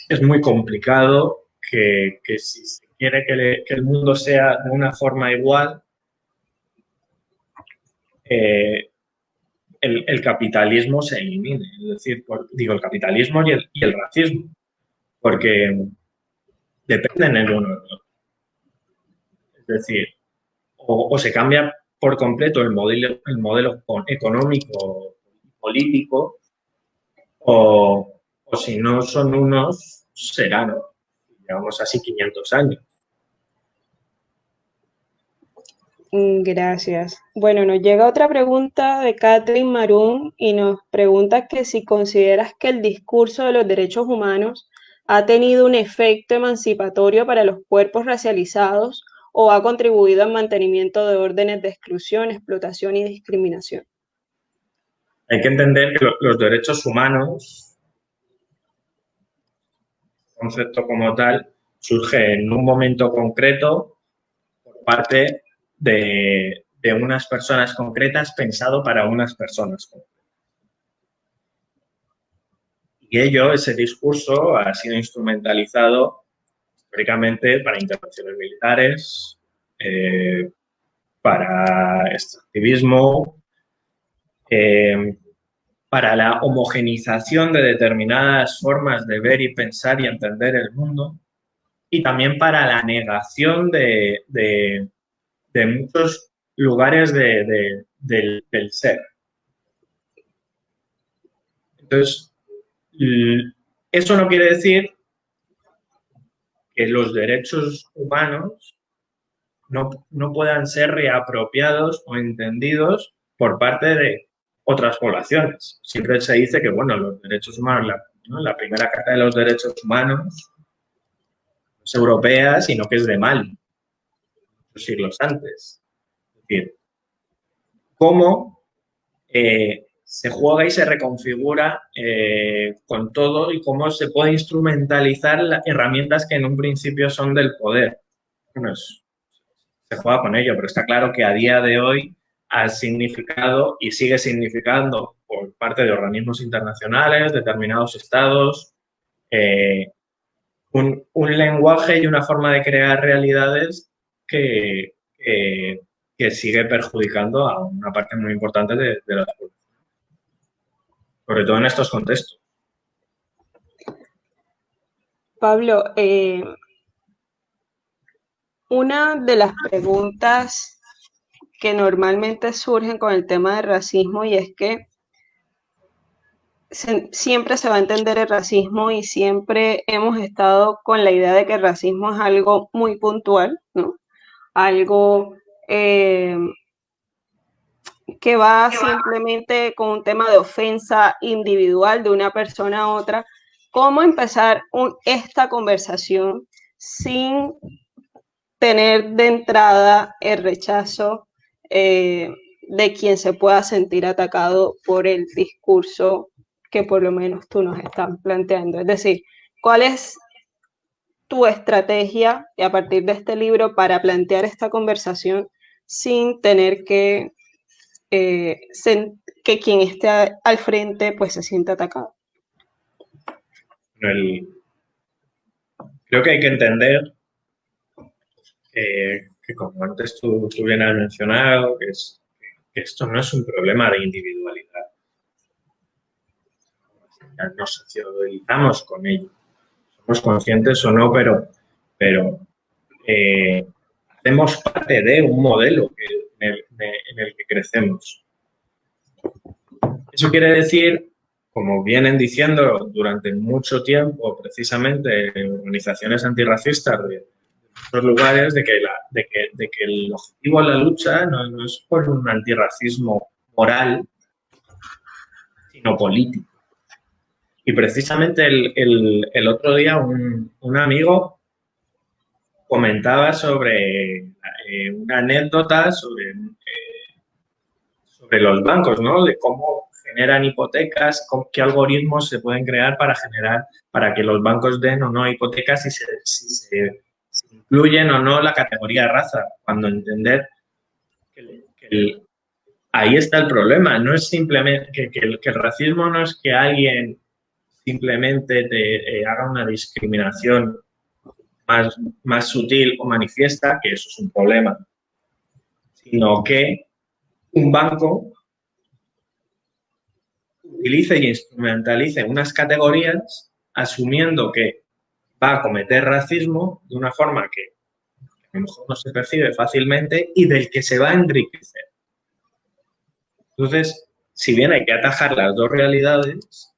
S3: es muy complicado que si se quiere que el mundo sea de una forma igual, el capitalismo se elimine. Es decir, digo, el capitalismo y el racismo, porque dependen el uno del otro. Es decir, o se cambia por completo el modelo económico político, o si no son unos, serán. Llevamos así 500 años.
S2: Gracias. Bueno, nos llega otra pregunta de Catherine Marún y nos pregunta que si consideras que el discurso de los derechos humanos ha tenido un efecto emancipatorio para los cuerpos racializados o ha contribuido al mantenimiento de órdenes de exclusión, explotación y discriminación.
S3: Hay que entender que los derechos humanos, el concepto como tal, surge en un momento concreto por parte de unas personas concretas pensado para unas personas concretas. Y ese discurso ha sido instrumentalizado históricamente para intervenciones militares, para extractivismo, para la homogenización de determinadas formas de ver y pensar y entender el mundo, y también para la negación de muchos lugares del ser. Entonces, eso no quiere decir que los derechos humanos no puedan ser reapropiados o entendidos por parte de otras poblaciones. Siempre se dice que, bueno, los derechos humanos, la primera Carta de los Derechos Humanos no es europea, sino que es de Mali, muchos siglos antes. Es decir, cómo se juega y se reconfigura con todo y cómo se puede instrumentalizar las herramientas que en un principio son del poder. Bueno, se juega con ello, pero está claro que a día de hoy ha significado y sigue significando por parte de organismos internacionales, determinados estados, un lenguaje y una forma de crear realidades que sigue perjudicando a una parte muy importante de la población, sobre todo en estos contextos.
S2: Pablo, una de las preguntas que normalmente surgen con el tema del racismo y es que siempre se va a entender el racismo y siempre hemos estado con la idea de que el racismo es algo muy puntual, ¿no? Algo que va simplemente con un tema de ofensa individual de una persona a otra. ¿Cómo empezar esta conversación sin tener de entrada el rechazo de quien se pueda sentir atacado por el discurso que por lo menos tú nos estás planteando? Es decir, ¿cuál es tu estrategia a partir de este libro para plantear esta conversación sin tener que quien esté al frente pues se sienta atacado?
S3: Creo que hay que entender que como antes tú bien has mencionado, que esto no es un problema de individualidad. Nos socializamos con ello. Somos conscientes o no, pero hacemos parte de un modelo en el que crecemos. Eso quiere decir, como vienen diciendo durante mucho tiempo, precisamente organizaciones antirracistas de otros lugares, de que el objetivo de la lucha no es por un antirracismo moral, sino político. Y precisamente el otro día un amigo comentaba sobre una anécdota sobre los bancos, ¿no? De cómo generan hipotecas, qué algoritmos se pueden crear para que los bancos den o no hipotecas, si se incluyen o no la categoría de raza, cuando entender que ahí está el problema. No es simplemente que el racismo no es que alguien simplemente te haga una discriminación más sutil o manifiesta, que eso es un problema, sino que un banco utilice y instrumentalice unas categorías asumiendo que va a cometer racismo de una forma que a lo mejor no se percibe fácilmente y del que se va a enriquecer. Entonces, si bien hay que atajar las dos realidades,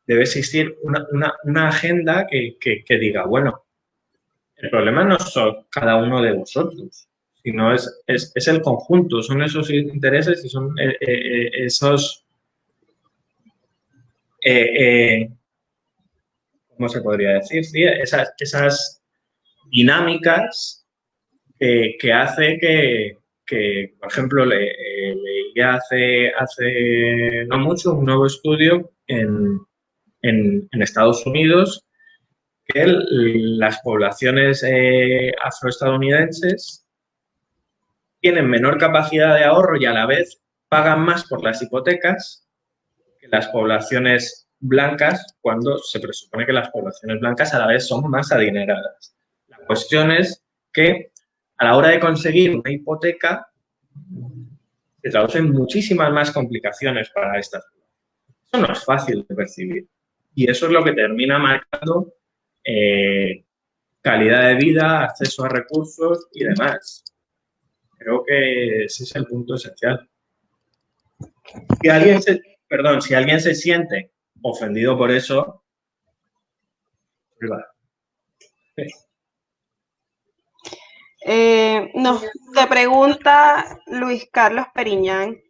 S3: debe existir una agenda que diga, bueno, el problema no son cada uno de vosotros, sino es el conjunto, son esos intereses y son esos, ¿cómo se podría decir? Sí, esas dinámicas que hace que, por ejemplo, leí hace no mucho un nuevo estudio en Estados Unidos que las poblaciones afroestadounidenses tienen menor capacidad de ahorro y a la vez pagan más por las hipotecas que las poblaciones blancas, cuando se presupone que las poblaciones blancas a la vez son más adineradas. La cuestión es que a la hora de conseguir una hipoteca se traducen muchísimas más complicaciones para estas personas. Eso no es fácil de percibir y eso es lo que termina marcando calidad de vida, acceso a recursos y demás. Creo que ese es el punto esencial. Si alguien se siente ofendido por eso,
S2: te pregunta Luis Carlos Periñán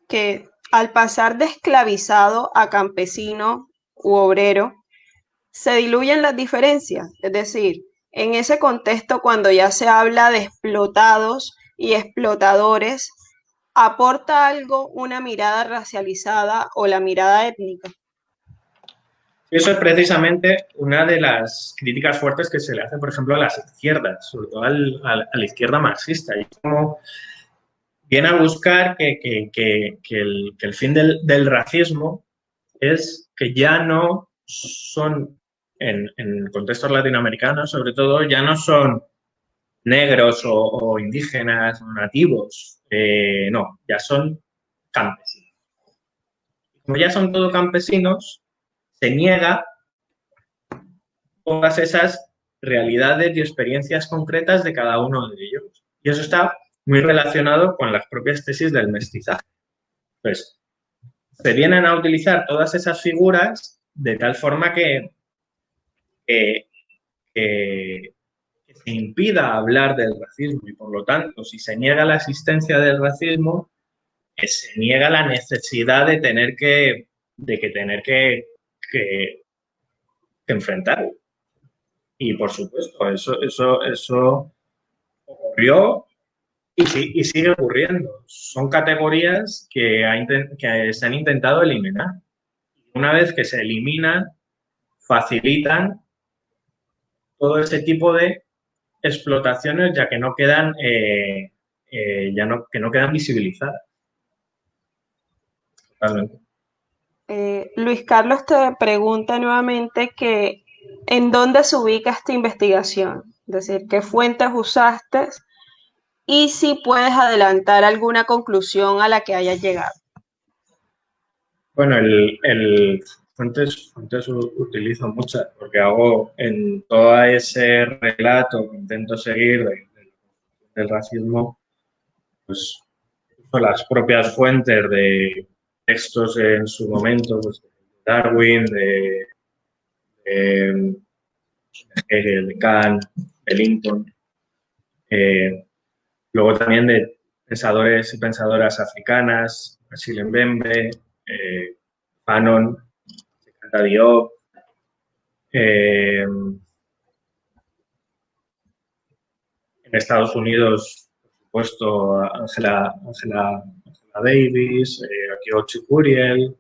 S2: que al pasar de esclavizado a campesino u obrero, se diluyen las diferencias. Es decir, en ese contexto, cuando ya se habla de explotados y explotadores, ¿aporta algo una mirada racializada o la mirada étnica?
S3: Eso es precisamente una de las críticas fuertes que se le hace, por ejemplo, a las izquierdas, sobre todo a la izquierda marxista. Y como viene a buscar que el fin del racismo es que ya no son, en contextos latinoamericanos sobre todo, ya no son negros o indígenas o nativos, no, ya son campesinos. Como ya son todos campesinos, se niega todas esas realidades y experiencias concretas de cada uno de ellos. Y eso está muy relacionado con las propias tesis del mestizaje. Pues se vienen a utilizar todas esas figuras de tal forma que se impida hablar del racismo y, por lo tanto, si se niega la existencia del racismo, se niega la necesidad de tener que enfrentarlo. Y, por supuesto, eso ocurrió y sigue ocurriendo. Son categorías que se han intentado eliminar. Una vez que se eliminan, facilitan todo ese tipo de explotaciones, ya que no quedan que no quedan visibilizadas. Totalmente.
S2: Luis Carlos te pregunta nuevamente que ¿en dónde se ubica esta investigación? Es decir, ¿qué fuentes usaste? Y si puedes adelantar alguna conclusión a la que hayas llegado.
S3: Bueno, fuentes utilizo muchas, porque hago en todo ese relato que intento seguir del racismo, pues uso las propias fuentes de textos en su momento, pues, de Darwin, de Hegel, de Kant, de Lincoln, luego también de pensadores y pensadoras africanas, Achille Mbembe, Fanon, Anta Diop, en Estados Unidos, por puesto Angela Davis, Akio Chikuriel,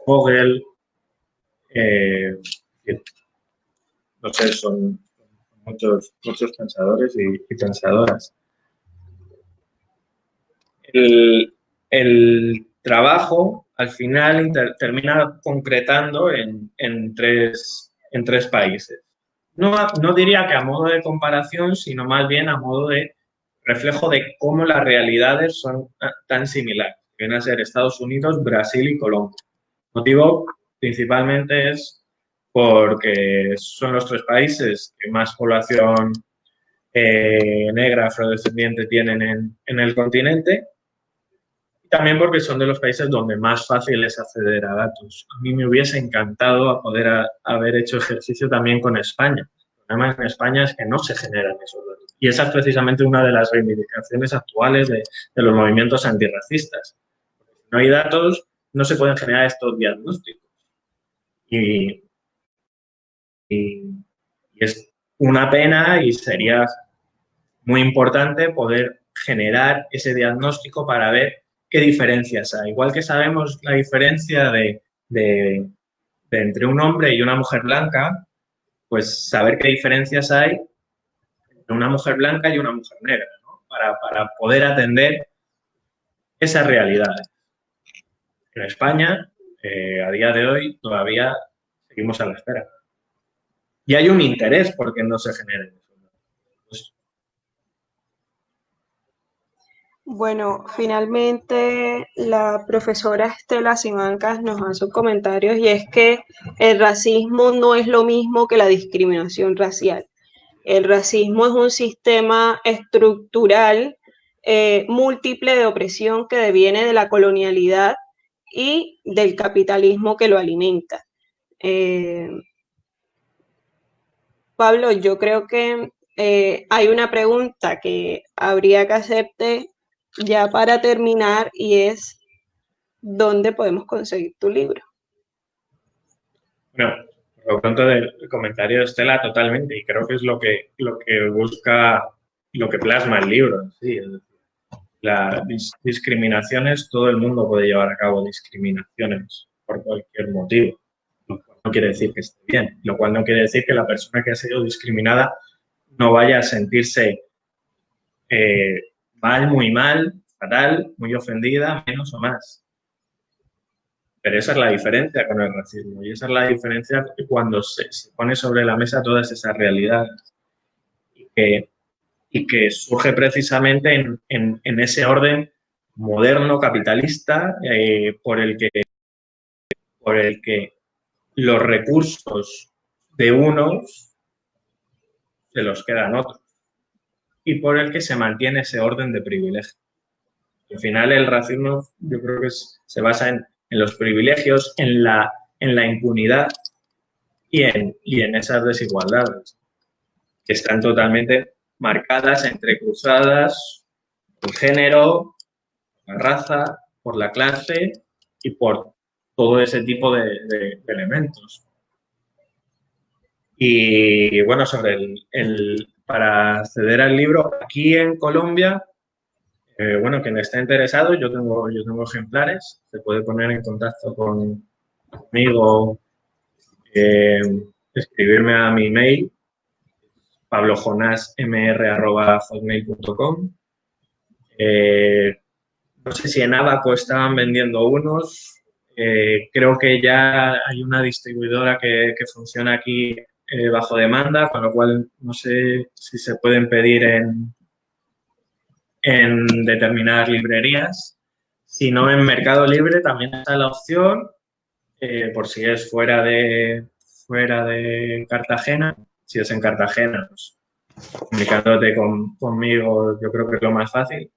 S3: Vogel, no sé, son muchos pensadores y pensadoras. El trabajo al final termina concretando en tres países. No diría que a modo de comparación, sino más bien a modo de reflejo de cómo las realidades son tan similares. Vienen a ser Estados Unidos, Brasil y Colombia. El motivo principalmente es porque son los tres países que más población negra afrodescendiente tienen en el continente. También porque son de los países donde más fácil es acceder a datos. A mí me hubiese encantado poder haber hecho ejercicio también con España. El problema en España es que no se generan esos datos. Y esa es precisamente una de las reivindicaciones actuales de los movimientos antirracistas. Si no hay datos, no se pueden generar estos diagnósticos. Y es una pena y sería muy importante poder generar ese diagnóstico para ver qué diferencias hay. Igual que sabemos la diferencia de entre un hombre y una mujer blanca, pues saber qué diferencias hay entre una mujer blanca y una mujer negra, ¿no? Para poder atender esas realidades. En España, a día de hoy, todavía seguimos a la espera. Y hay un interés por que no se generen. Pues,
S2: bueno, finalmente la profesora Estela Simancas nos hace un comentario y es que el racismo no es lo mismo que la discriminación racial. El racismo es un sistema estructural múltiple de opresión que deviene de la colonialidad y del capitalismo que lo alimenta. Pablo, yo creo que hay una pregunta que habría que hacerte ya para terminar y es, ¿dónde podemos conseguir tu libro?
S3: bueno, por lo pronto del comentario de Estela totalmente, y creo que es lo que busca, lo que plasma el libro. Sí, las discriminaciones, todo el mundo puede llevar a cabo discriminaciones por cualquier motivo, lo cual no quiere decir que esté bien, lo cual no quiere decir que la persona que ha sido discriminada no vaya a sentirse muy mal, fatal, muy ofendida, menos o más. Pero esa es la diferencia con el racismo y esa es la diferencia cuando se pone sobre la mesa todas esas realidades y que surge precisamente en ese orden moderno capitalista por el que los recursos de unos se los quedan otros y por el que se mantiene ese orden de privilegio. Al final el racismo yo creo que se basa en los privilegios, en la impunidad y en esas desigualdades que están totalmente marcadas, entrecruzadas por el género, la raza, por la clase y por todo ese tipo de elementos. Y bueno, sobre para acceder al libro, aquí en Colombia, bueno, quien esté interesado, yo tengo ejemplares, se puede poner en contacto conmigo, escribirme a mi mail, pablojonasmr@hotmail.com. No sé si en Abaco estaban vendiendo unos. Creo que ya hay una distribuidora que funciona aquí bajo demanda, con lo cual no sé si se pueden pedir en determinadas librerías. Si no, en Mercado Libre también está la opción, por si es fuera de Cartagena. Si es en Cartagena, pues comunicándote conmigo, yo creo que es lo más fácil.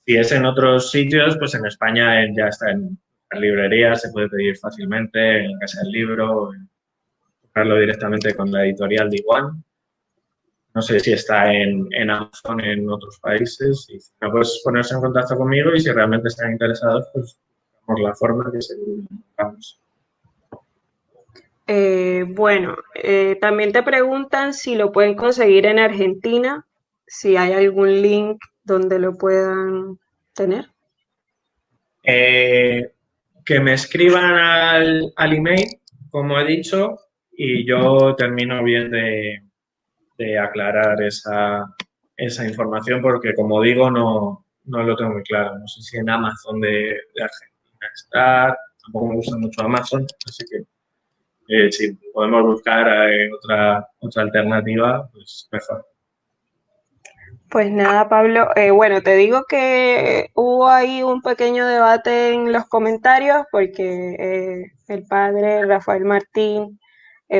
S3: Si es en otros sitios, pues en España ya está en las librerías, se puede pedir fácilmente, en la Casa del Libro, comprarlo directamente con la editorial de Iguan. No sé si está en Amazon en otros países. Y si no, pues ponerse en contacto conmigo y si realmente están interesados, pues por la forma que seguro encontramos.
S2: Bueno, también te preguntan si lo pueden conseguir en Argentina. si hay algún link donde lo puedan tener.
S3: Que me escriban al email, como he dicho, y yo termino bien de aclarar esa información porque, como digo, no lo tengo muy claro. No sé si en Amazon de Argentina está, tampoco me gusta mucho Amazon, así que si podemos buscar otra alternativa, pues mejor.
S2: Pues nada, Pablo. Bueno, te digo que hubo ahí un pequeño debate en los comentarios porque el padre Rafael Martín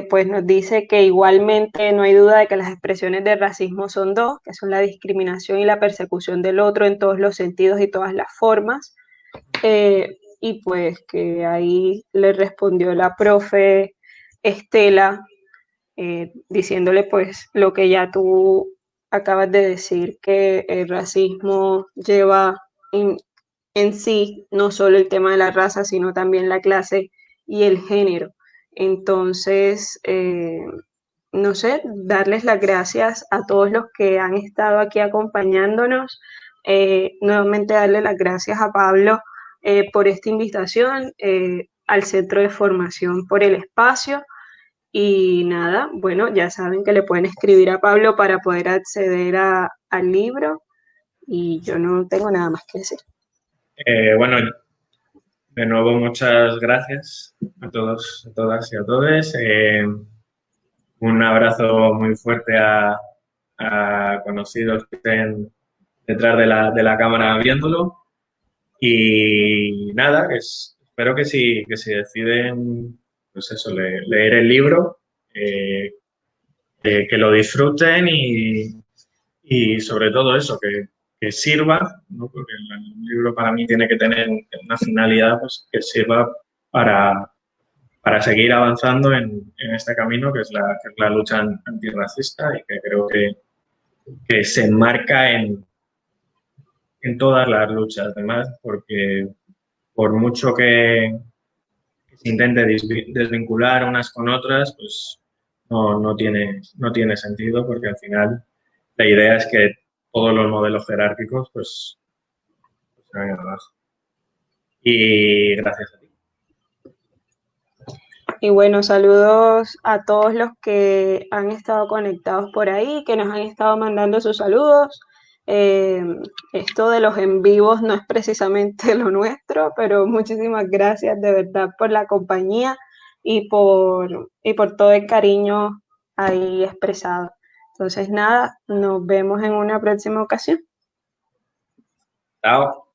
S2: pues nos dice que igualmente no hay duda de que las expresiones de racismo son dos, que son la discriminación y la persecución del otro en todos los sentidos y todas las formas. Y pues que ahí le respondió la profe Estela diciéndole pues lo que ya tú acabas de decir, que el racismo lleva en sí no solo el tema de la raza, sino también la clase y el género. Entonces, no sé, darles las gracias a todos los que han estado aquí acompañándonos. Nuevamente darle las gracias a Pablo por esta invitación, al Centro de Formación por el espacio. Y nada, bueno, ya saben que le pueden escribir a Pablo para poder acceder al libro y yo no tengo nada más que decir.
S3: Bueno, de nuevo, muchas gracias a todos, a todas y a todos. Un abrazo muy fuerte a conocidos que estén detrás de la cámara viéndolo. Y nada, espero que si deciden, pues eso, leer el libro, que lo disfruten y sobre todo eso, que sirva, ¿no? Porque el libro para mí tiene que tener una finalidad, pues que sirva para seguir avanzando en este camino que es la lucha antirracista y que creo que se enmarca en todas las luchas, además, porque por mucho que se intente desvincular unas con otras, pues no tiene sentido, porque al final la idea es que todos los modelos jerárquicos pues se vengan abajo. Y gracias a ti.
S2: Y bueno, saludos a todos los que han estado conectados por ahí, que nos han estado mandando sus saludos. Eh, Esto de los en vivos no es precisamente lo nuestro, pero muchísimas gracias de verdad por la compañía y por todo el cariño ahí expresado. Entonces, nada, nos vemos en una próxima ocasión.
S3: Chao.